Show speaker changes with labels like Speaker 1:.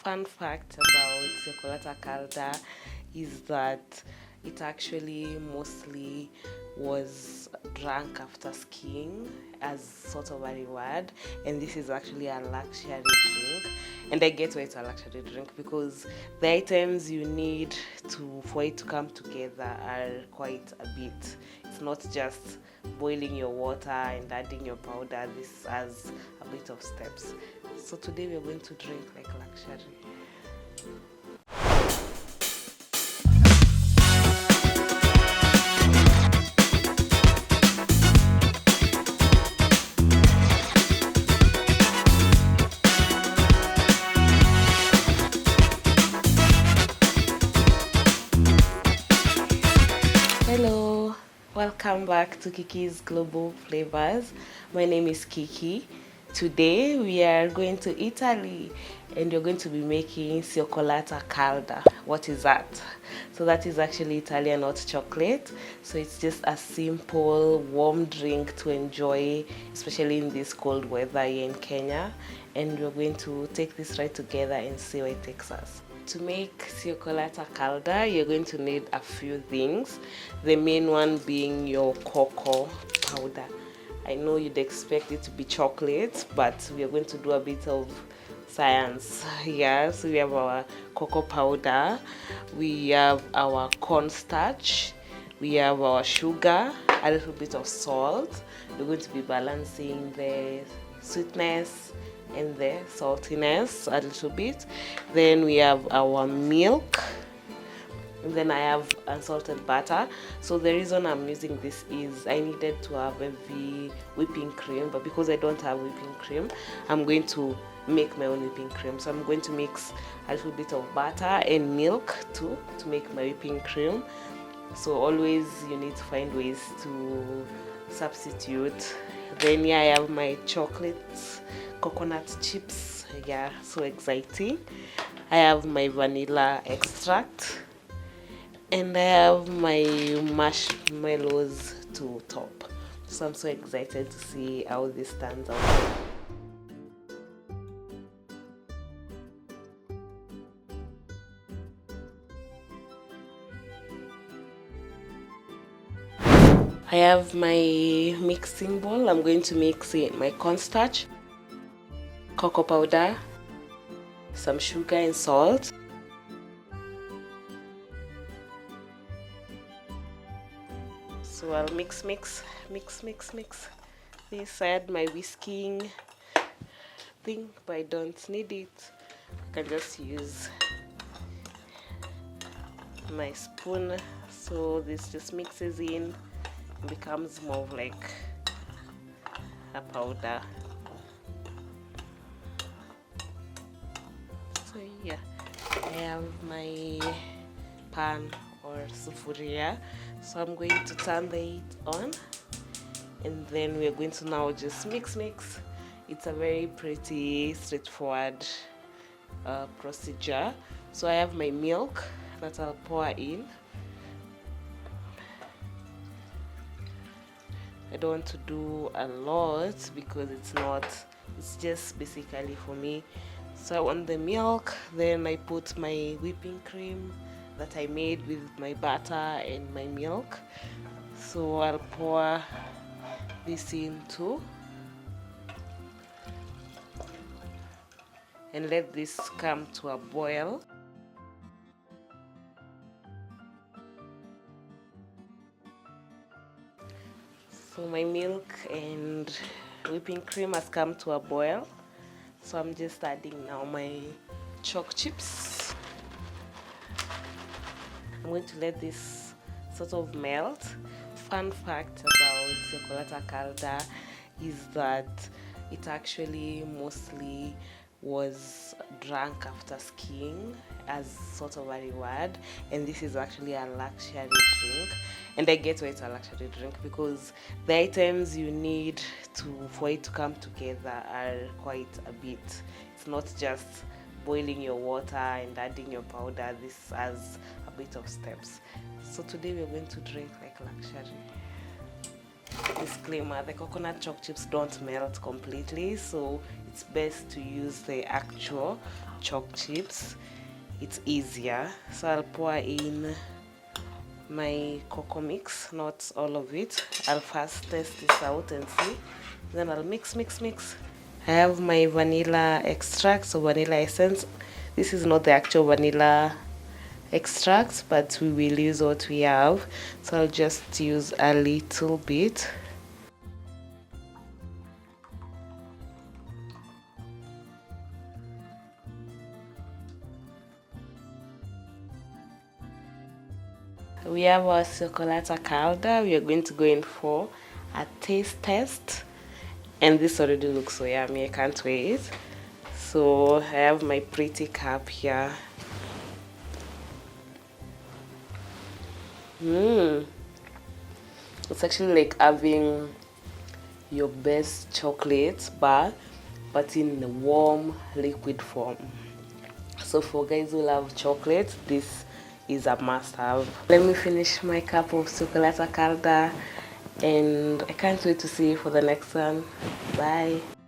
Speaker 1: Fun fact about Cioccolata Calda is that it actually mostly was drunk after skiing as sort of a reward, and this is actually a luxury drink. And I get why it's a luxury drink because the items you need for it to come together are quite a bit. It's not just boiling your water and adding your powder. This has a bit of steps. So today we're going to drink like luxury. Hello, welcome back to Kiki's Global Flavors. My name is Kiki. Today we are going to Italy and we're going to be making Cioccolata Calda. What is that? So that is actually Italian hot chocolate. So it's just a simple warm drink to enjoy, especially in this cold weather here in Kenya. And we're going to take this right together and see where it takes us. To make Cioccolata Calda, you're going to need a few things. The main one being your cocoa powder. I know you'd expect it to be chocolate, but we are going to do a bit of science here. So we have our cocoa powder, we have our cornstarch, we have our sugar, a little bit of salt. We're going to be balancing the sweetness and the saltiness a little bit. Then we have our milk, and then I have unsalted butter. So the reason I'm using this is I needed to have heavy whipping cream, but because I don't have whipping cream, I'm going to make my own whipping cream. So I'm going to mix a little bit of butter and milk too to make my whipping cream. So always you need to find ways to substitute. Then I have my coconut chips. Yeah, so exciting. I have my vanilla extract, and I have my marshmallows to top. So I'm so excited to see how this turns out. I have my mixing bowl. I'm going to mix in my cornstarch, cocoa powder, some sugar and salt. So I'll mix this. I add my whisking thing, but I don't need it. I can just use my spoon. So this just mixes in, becomes more of like a powder. So yeah, I have my pan or sufuria, so I'm going to turn the heat on, and then we're going to now just mix. It's a very pretty straightforward procedure. So I have my milk that I'll pour in. I don't want to do a lot because it's just basically for me. So I want the milk, then I put my whipping cream that I made with my butter and my milk. So I'll pour this in too, and let this come to a boil. So my milk and whipping cream has come to a boil. So I'm just adding now my choc chips. I'm going to let this sort of melt. Fun fact about Cioccolata Calda is that it actually mostly was drunk after skiing as sort of a reward, and this is actually a luxury drink. And I get why it's a luxury drink because the items you need for it to come together are quite a bit. It's not just boiling your water and adding your powder. This has a bit of steps. So today we're going to drink like luxury. disclaimer, the coconut choc chips don't melt completely, so it's best to use the actual choc chips. It's easier. So I'll pour in my cocoa mix, not all of it. I'll first test this out and see, then I'll mix. I have my vanilla extract, so vanilla essence. This is not the actual vanilla extract, but we will use what we have, so I'll just use a little bit. We have our Cioccolata Calda. We are going to go in for a taste test, and this already looks so yummy. I can't wait. So I have my pretty cup here. It's actually like having your best chocolate bar, but in a warm liquid form. So for guys who love chocolate, this is a must-have. Let me finish my cup of Cioccolata Calda, and I can't wait to see you for the next one. Bye.